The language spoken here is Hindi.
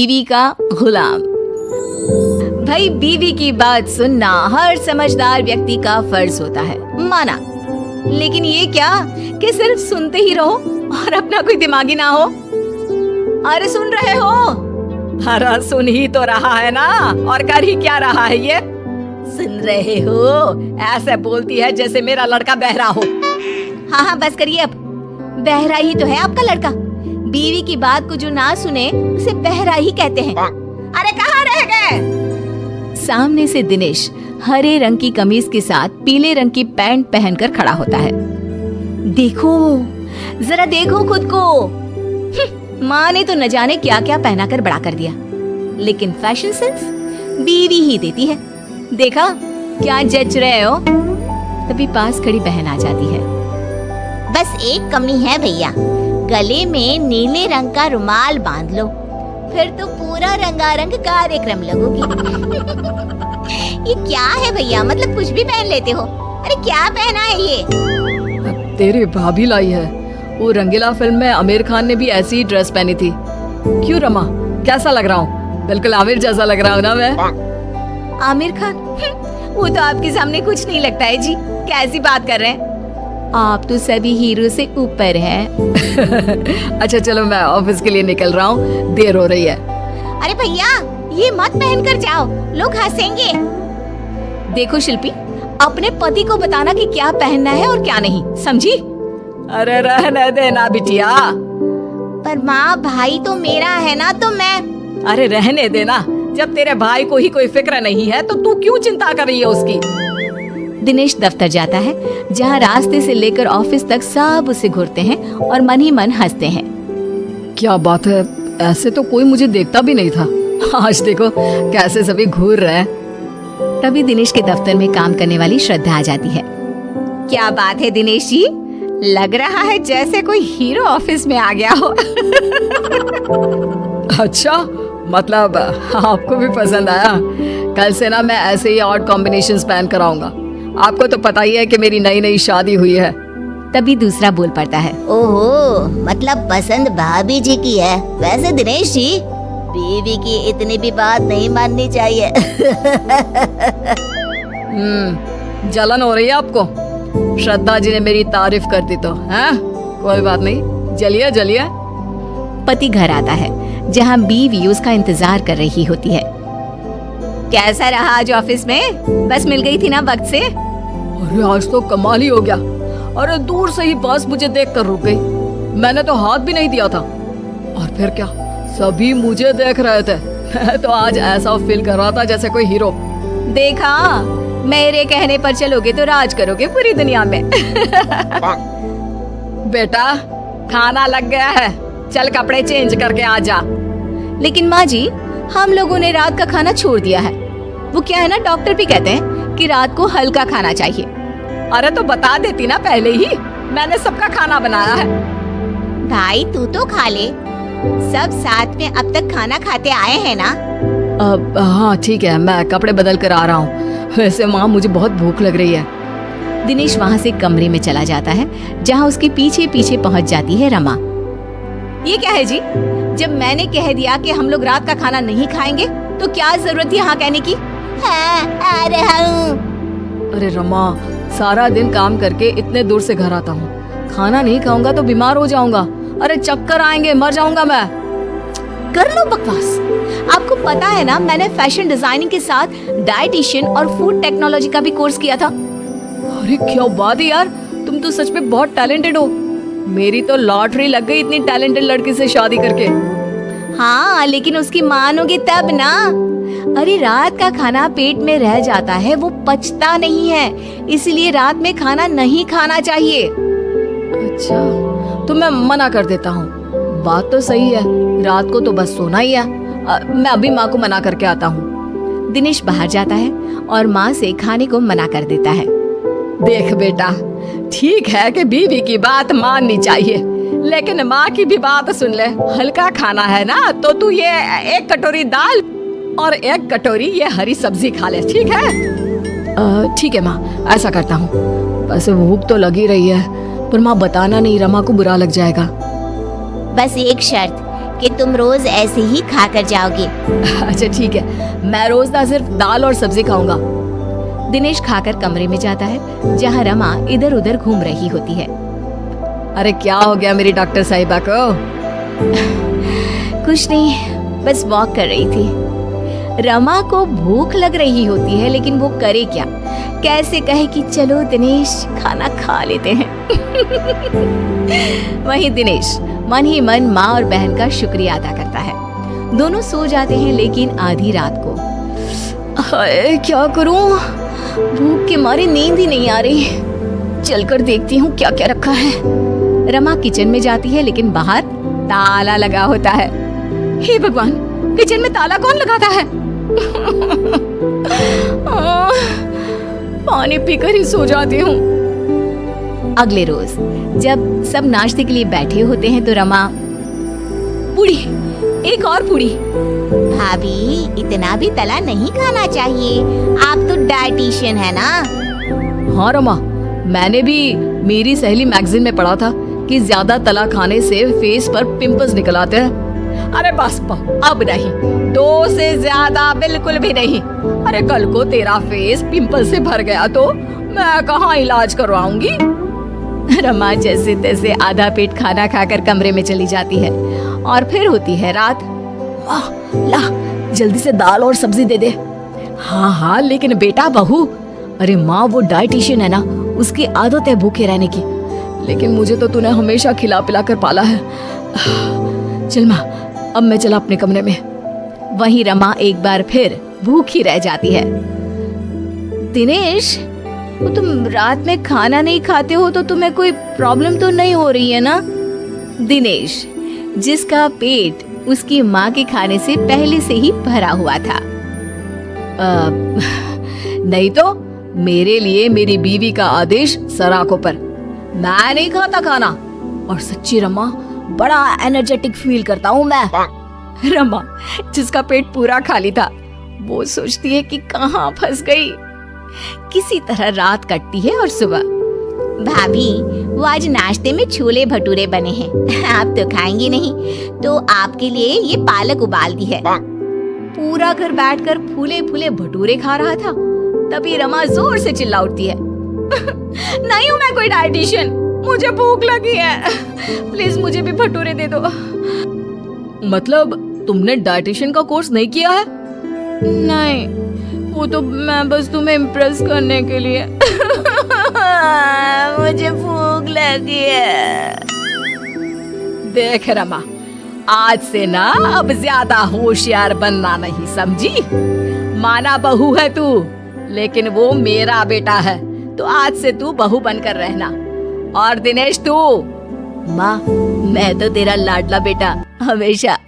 बीवी का गुलाम। भाई, बीवी की बात सुनना हर समझदार व्यक्ति का फर्ज होता है, माना। लेकिन ये क्या कि सिर्फ सुनते ही रहो और अपना कोई दिमागी ना हो। अरे सुन रहे हो? अरे सुन ही तो रहा है ना, और कर ही क्या रहा है ये? सुन रहे हो? ऐसे बोलती है जैसे मेरा लड़का बहरा हो। हाँ हाँ बस करिए अब। बहरा ही तो है आपका लड़का। बीवी की बात को जो ना सुने उसे बहरा ही कहते हैं। अरे कहाँ रह गए? सामने से दिनेश हरे रंग की कमीज के साथ पीले रंग की पैंट पहनकर खड़ा होता है। देखो, जरा देखो खुद को। माँ ने तो न जाने क्या क्या पहना कर बड़ा कर दिया, लेकिन फैशन सेंस बीवी ही देती है। देखा क्या जच रहे हो? तभी पास खड़ी बहन आ जाती है। बस एक कमी है भैया, गले में नीले रंग का रुमाल बांध लो, फिर तो पूरा रंगारंग कार्यक्रम लगोगी। ये क्या है भैया, मतलब कुछ भी पहन लेते हो? अरे क्या पहना है ये? तेरी भाभी लाई है। वो रंगीला फिल्म में आमिर खान ने भी ऐसी ही ड्रेस पहनी थी। क्यों रमा, कैसा लग रहा हूँ? बिल्कुल आमिर जैसा लग रहा हूँ ना मैं? आमिर खान? वो तो आपके सामने कुछ नहीं लगता है जी। कैसी बात कर रहे हैं आप? तो सभी हीरो से ऊपर हैं। अच्छा चलो, मैं ऑफिस के लिए निकल रहा हूँ, देर हो रही है। अरे भैया, ये मत पहन कर जाओ, लोग हंसेंगे। देखो शिल्पी, अपने पति को बताना कि क्या पहनना है और क्या नहीं, समझी? अरे रहने देना बिटिया। पर माँ, भाई तो मेरा है ना, तो मैं। अरे रहने देना, जब तेरे भाई को ही कोई फिक्र नहीं है तो तू क्यों चिंता कर रही है उसकी? दिनेश दफ्तर जाता है, जहाँ रास्ते से लेकर ऑफिस तक सब उसे घूरते हैं और मन ही मन हंसते हैं। क्या बात है, ऐसे तो कोई मुझे देखता भी नहीं था। आज देखो कैसे सभी घूर रहे हैं। तभी दिनेश के दफ्तर में काम करने वाली श्रद्धा आ जाती है। क्या बात है दिनेश जी, लग रहा है जैसे कोई हीरो ऑफिस में आ गया हो। अच्छा, मतलब आपको भी पसंद आया? कल से ना मैं ऐसे ही ऑड कॉम्बिनेशंस पहन कर आऊंगा। आपको तो पता ही है कि मेरी नई नई शादी हुई है। तभी दूसरा बोल पड़ता है। ओहो, मतलब पसंद भाभी जी की है। वैसे दिनेश जी, बीवी की इतनी भी बात नहीं माननी चाहिए। जलन हो रही है आपको? श्रद्धा जी ने मेरी तारीफ कर दी तो हैं? कोई बात नहीं, जलिए जलिए। पति घर आता है, जहाँ बीवी उसका इंतजार कर रही होती है। कैसा रहा आज ऑफिस में? बस मिल गई थी ना वक्त से? अरे आज तो कमाल ही हो गया। अरे दूर से ही बस मुझे देख कर रुक गई, मैंने तो हाथ भी नहीं दिया था। और फिर क्या, सभी मुझे देख रहे थे। मैं तो आज ऐसा फील कर रहा था जैसे कोई हीरो। देखा, मेरे कहने पर चलोगे तो राज करोगे पूरी दुनिया में। बेटा, खाना लग गया है, चल कपड़े चेंज करके आ जा। लेकिन माँ जी, हम लोगों ने रात का खाना छोड़ दिया है। वो क्या है ना, डॉक्टर भी कहते हैं कि रात को हल्का खाना चाहिए। अरे तो बता देती ना पहले ही, मैंने सबका खाना बनाया है। भाई तू तो खा ले, सब साथ में अब तक खाना खाते आए हैं ना। अब हाँ ठीक है, मैं कपड़े बदल कर आ रहा हूँ। वैसे माँ, मुझे बहुत भूख लग रही है। दिनेश वहाँ से कमरे में चला जाता है, जहाँ उसके पीछे पीछे पहुँच जाती है रमा। ये क्या है जी, जब मैंने कह दिया कि हम लोग रात का खाना नहीं खाएंगे तो क्या जरूरत थी हाँ कहने की? हाँ, आ रहा हूँ। अरे रमा, सारा दिन काम करके इतने दूर से घर आता हूँ, खाना नहीं खाऊंगा तो बीमार हो जाऊंगा। अरे चक्कर आएंगे, मर जाऊंगा मैं। कर लो बकवास। आपको पता है ना, मैंने फैशन डिजाइनिंग के साथ डाइटिशियन और फूड टेक्नोलॉजी का भी कोर्स किया था। अरे क्या बात है यार, तुम तो सच में बहुत टैलेंटेड हो। मेरी तो लॉटरी लग गई इतनी टैलेंटेड लड़की से शादी करके। हाँ, लेकिन उसकी मानोगे तब ना। अरे रात का खाना पेट में रह जाता है, वो पचता नहीं है, इसलिए रात में खाना नहीं खाना चाहिए। अच्छा, तो मैं मना कर देता हूँ। बात तो सही है, रात को तो बस सोना ही है। मैं अभी माँ को मना करके आता हूँ। दिनेश बाहर जाता है और माँ से खाने को मना कर देता है। देख बेटा, ठीक है कि बीवी की बात माननी चाहिए, लेकिन माँ की भी बात सुन ले। हल्का खाना है ना, तो तू ये 1 कटोरी दाल और 1 कटोरी ये हरी सब्जी खा ले, ठीक है? ठीक है माँ, ऐसा करता हूँ। वैसे भूख तो लगी रही है, पर माँ बताना नहीं, रमा को बुरा लग जाएगा। बस एक शर्त कि तुम रोज ऐसे ही खाकर जाओगे। अच्छा ठीक है, मैं रोज ना सिर्फ दाल और सब्जी खाऊंगा। दिनेश खाकर कमरे में जाता है जहाँ रमा इधर उधर घूम रही होती है। अरे क्या हो गया मेरी डॉक्टर साहिबा को? कुछ नहीं, बस वॉक कर रही थी। रमा को भूख लग रही होती है लेकिन वो करे क्या, कैसे कहे कि चलो दिनेश खाना खा लेते हैं। वहीं दिनेश मन ही मन माँ और बहन का शुक्रिया अदा करता है। दोनों सो जाते हैं लेकिन आधी रात को। हाय क्या करूं, भूख के मारे नींद ही नहीं आ रही। चलकर देखती हूँ क्या क्या रखा है। रमा किचन में जाती है लेकिन बाहर ताला लगा होता है। हे भगवान, किचन में ताला कौन लगाता है? पानी पीकर ही सो जाती हूँ। अगले रोज जब सब नाश्ते के लिए बैठे होते हैं तो रमा, पूड़ी, एक और पूड़ी। भाभी इतना भी तला नहीं खाना चाहिए, आप तो डाइटिशियन है ना। हाँ रमा, मैंने भी मेरी सहेली मैगजीन में पढ़ा था कि ज्यादा तला खाने से फेस पर पिंपल्स निकल आते हैं। अरे बस अब नहीं, 2 से ज्यादा बिल्कुल भी नहीं। अरे कल को तेरा फेस पिंपल से भर गया तो मैं कहाँ इलाज करवाऊंगी? रमा जैसे तैसे आधा पेट खाना खाकर कमरे में चली जाती है और फिर होती है रात। ला जल्दी से दाल और सब्जी दे दे। हाँ हाँ लेकिन बेटा बहू, अरे माँ वो डाइटिशियन है ना, उसकी आदत है भूखे रहने की, लेकिन मुझे तो तूने हमेशा खिला पिला कर पाला है। चल माँ, अब मैं चला अपने कमरे में। वहीं रमा एक बार फिर भूखी रह जाती है। दिनेश, वो तुम रात में खाना नहीं खाते हो तो तुम्हें कोई प्रॉब्लम तो नहीं हो रही है ना? दिनेश, जिसका पेट उसकी माँ के खाने से पहले से ही भरा हुआ था। नहीं तो मेरे लिए मेरी बीवी का आदेश सराखों पर। मैं नहीं खाता खाना, और सच्ची रमा बड़ा एनर्जेटिक फील करता हूँ मैं। रमा जिसका पेट पूरा खाली था वो सोचती है कि कहाँ फंस गई। किसी तरह रात कटती है और सुबह, भाभी वो आज नाश्ते में छोले भटूरे बने हैं, आप तो खाएंगी नहीं तो आपके लिए ये पालक उबाल दी है। पूरा घर बैठकर फूले फूले भटूरे खा रहा था, तभी रमा जोर से चिल्ला उठती है। नहीं हूँ मैं कोई डाइटिशियन, मुझे भूख लगी है, प्लीज मुझे भी भटूरे दे दो। मतलब तुमने डाइटिशियन का कोर्स नहीं किया है? नहीं, वो तो मैं बस तुम्हें इम्प्रेस करने के लिए। मुझे भूख लगी है। देख रमा, आज से ना अब ज्यादा होशियार बनना नहीं, समझी? माना बहू है तू, लेकिन वो मेरा बेटा है, तो आज से तू बहू बनकर रहना। और दिनेश तू, माँ मैं तो तेरा लाडला बेटा हमेशा